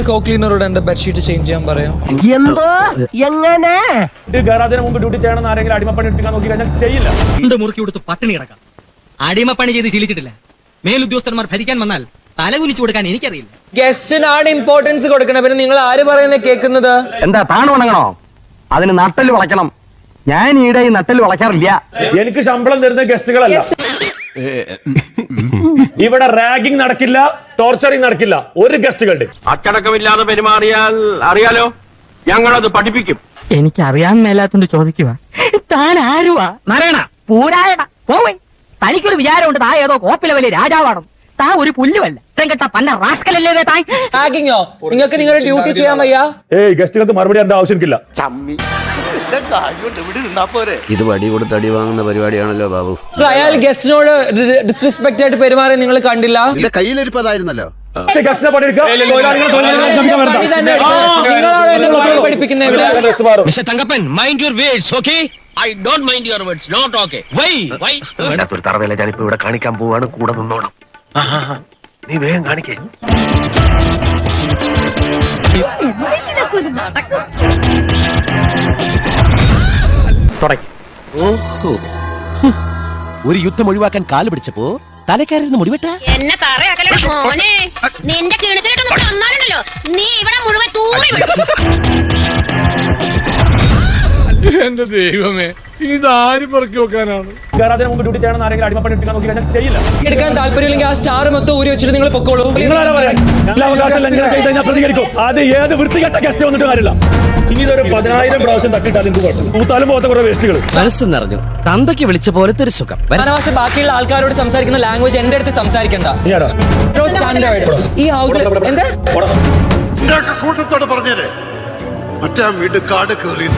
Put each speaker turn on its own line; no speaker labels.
കോ ക്ലീനറോട് എന്റെ bedsheet change ചെയ്യാൻ പറയാം.
എന്തോ എങ്ങനെ
ഗാരാദിന് മുമ്പ് ഡ്യൂട്ടി ചെയ്യണമെന്ന് ആരെങ്കിലും അടിമപ്പണി എടുപ്പിക്കാൻ നോക്കി കഴിഞ്ഞാൽ ചെയ്യില്ല.
മുറുക്കി കൊടുത്ത് പട്ടിണി കിടക്കാം. അടിമപ്പണി ചെയ്ത് ശീലിച്ചിട്ടില്ല. മേലുദ്യോഗസ്ഥന്മാർ ഭരിക്കാൻ വന്നാൽ തലകുനിച്ചു കൊടുക്കാൻ എനിക്കറിയില്ല.
ഗസ്റ്റിനാണ് ഇമ്പോർട്ടൻസ് കൊടുക്കണത്. പിന്നെ നിങ്ങൾ ആര് പറയുന്നത് കേൾക്കുന്നത്?
എന്താ താണു വണങ്ങണോ? അതിന് നട്ടല് വളയ്ക്കണം. ഞാൻ ഈടെ ഈ നട്ടല് വളയ്ക്കാറില്ല.
എനിക്ക് ശമ്പളം തരുന്ന ഗസ്റ്റുകളല്ല. ഇവിടെ റാഗിംഗ് നടക്കില്ല, ടോർച്ചറിങ് നടക്കില്ല ഒരു ഗസ്റ്റുകളുടെ.
അച്ചടക്കമില്ലാതെ പെരുമാറിയാൽ അറിയാലോ, ഞങ്ങളത് പഠിപ്പിക്കും.
എനിക്ക് അറിയാൻ മേലാത്തോണ്ട് ചോദിക്കുക, താൻ ആരുവാ? നാരായണ പൂരായണ പോവേ. തനിക്കൊരു വിചാരമുണ്ട് താ ഏതോ കോപ്പിലെ വലിയ രാജാവാണ്. താ ഒരു പുല്ലുമല്ല. കേട്ട പന്ന റാസ്കലല്ലേ താൻ.
റാഗിങ്ങോ? നിങ്ങൾക്ക് നിങ്ങളുടെ ഡ്യൂട്ടി ചെയ്യാൻ വയ്യ?
ഗസ്റ്റുകൾക്ക് മറുപടി എന്റെ ആവശ്യമില്ല.
ഇത് വടി കൊടുത്ത് അടി വാങ്ങുന്ന പരിപാടിയാണല്ലോ ബാബു.
അയാൾ ഗസ്റ്റിനോട് ഡിസ്റെസ്പെക്ട് ആയിട്ട് പെരുമാറി നിങ്ങൾ കണ്ടില്ല?
എന്റെ കയ്യിലിരിപ്പതായിരുന്നല്ലോ.
തറവേല ഞാനിപ്പോ ഇവിടെ കാണിക്കാൻ പോവാണ്. കൂടെ നിന്നോണം. നീ വേഗം കാണിക്കേ.
ഒരു യുദ്ധം ഒഴിവാക്കാൻ കാല് പിടിച്ചപ്പോ തലക്കാരിന്ന് മുടിവെട്ട
എന്നെ തറയാക്കലേ മോനെ. നിന്റെ കിണത്തിലിട്ടൊന്നും തന്നാലുണ്ടല്ലോ നീ ഇവിടെ മുഴുവൻ തൂറി വിടും.
എന്റെ ദൈവമേ, ഇതാര് പറക്കി വെക്കാനാണ്?
ഗാരാദിന് മുമ്പ് ഡ്യൂട്ടി ചെയ്യണമെന്ന് ആരെങ്കിലും അടിമപ്പണി എടുപ്പിക്കാൻ നോക്കി കഴിഞ്ഞാൽ ചെയ്യില്ല.
എടുക്കാൻ താല്പര്യമില്ലെങ്കിൽ ആ സ്റ്റാർ മൊത്തം ഊരി വെച്ചിട്ട് നിങ്ങൾ പൊക്കോളൂ.
അവകാശം ലംഘനം ചെയ്ത് കഴിഞ്ഞാൽ പ്രതികരിക്കും. അത് ഏത് വൃത്തികെട്ട ഗസ്റ്റ് വന്നിട്ട് കാര്യമില്ല. ഇനി ഇതൊരു 10,000 പ്രാവശ്യം തട്ടിയിട്ടാൽ എനിക്ക് കുഴപ്പം. പൂത്താലും പോകത്ത കുറെ വേസ്റ്റുകൾ.
മനസ്സ് നിറഞ്ഞു. തന്തയ്ക്ക് വിളിച്ച പോലത്തെ ഒരു സുഖം.
ബനാവാസ് ബാക്കിയുള്ള ആൾക്കാരോട് സംസാരിക്കുന്ന ലാംഗ്വേജ് എന്റെ അടുത്ത് സംസാരിക്കണ്ട. സ്റ്റാൻഡേർഡ് ഈ ഹൗസിൽ എന്താ
കൂട്ടത്തോട് പറഞ്ഞേരെ മറ്റേ വീട് കാട് കയറി